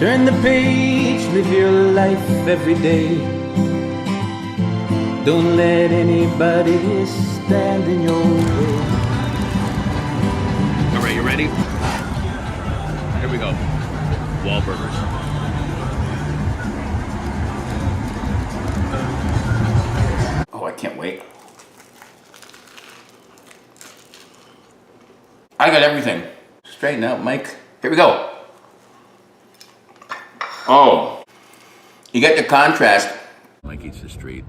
Turn the page, live your life every day. Don't let anybody stand in your way. All right, you ready? Here we go. Wahlburgers. Oh, I can't wait. I got everything. Straighten out, Mike. Here we go. Oh, you get the contrast. Mike eats the street.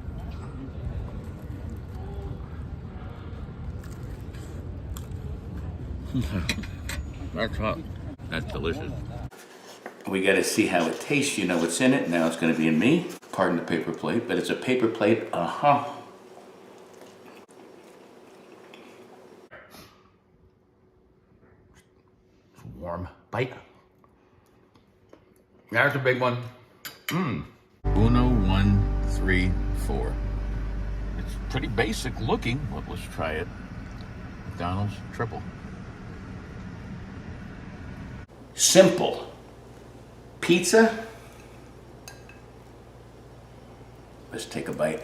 That's hot. That's delicious. We gotta see how it tastes. You know what's in it. Now it's gonna be in me. Pardon the paper plate, but it's a paper plate. Warm bite. There's a big one. Uno, 1, 3, 4. It's pretty basic looking, but let's try it. McDonald's triple. Simple. Pizza. Let's take a bite.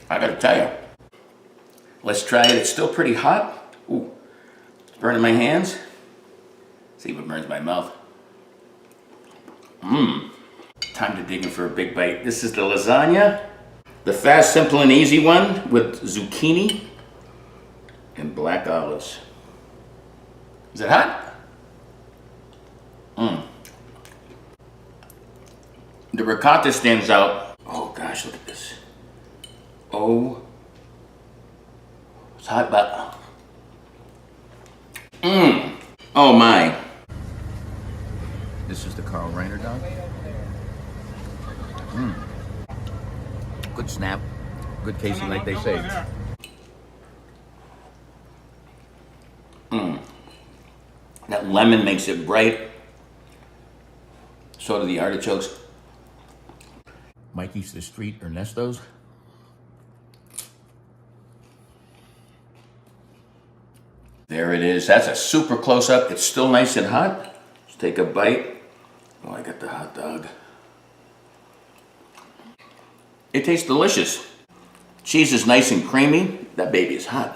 I gotta tell you. Let's try it. It's still pretty hot. Ooh, it's burning my hands. See if it burns my mouth. Time to dig in for a big bite. This is the lasagna. The fast, simple, and easy one with zucchini and black olives. Is it hot? The ricotta stands out. Oh gosh, look at this. Oh. It's hot, but oh my. This is the Carl Reiner dog. Good snap. Good casing, like they say. That lemon makes it bright. So do the artichokes. Mike eats the street Ernesto's. There it is. That's a super close up. It's still nice and hot. Let's take a bite. Oh, I got the hot dog. It tastes delicious. Cheese is nice and creamy. That baby is hot.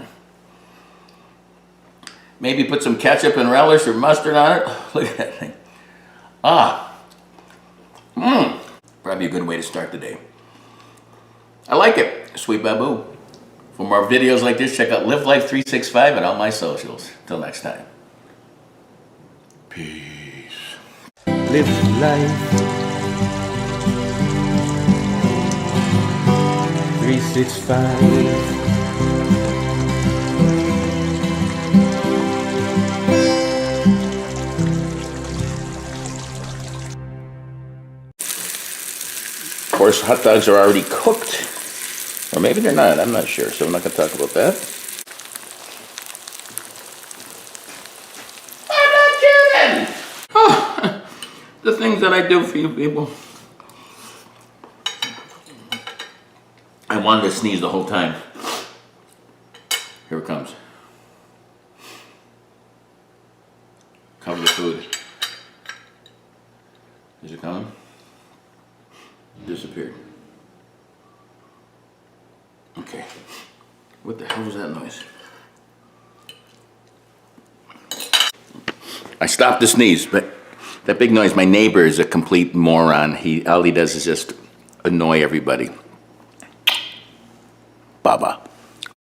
Maybe put some ketchup and relish or mustard on it. Look at that thing. Probably a good way to start the day. I like it. Sweet Babu. For more videos like this, check out Live Life 365 and all my socials. Till next time. Peace. Live life 365. Of course, hot dogs are already cooked. Or maybe they're not, I'm not sure, so I'm not going to talk about that. I'm not kidding! Oh, the things that I do for you people. I wanted to sneeze the whole time. Here it comes. Cover the food. Is it coming? Disappeared. Okay. What the hell was that noise? I stopped the sneeze, but that big noise, my neighbor is a complete moron. All he does is just annoy everybody. Baba.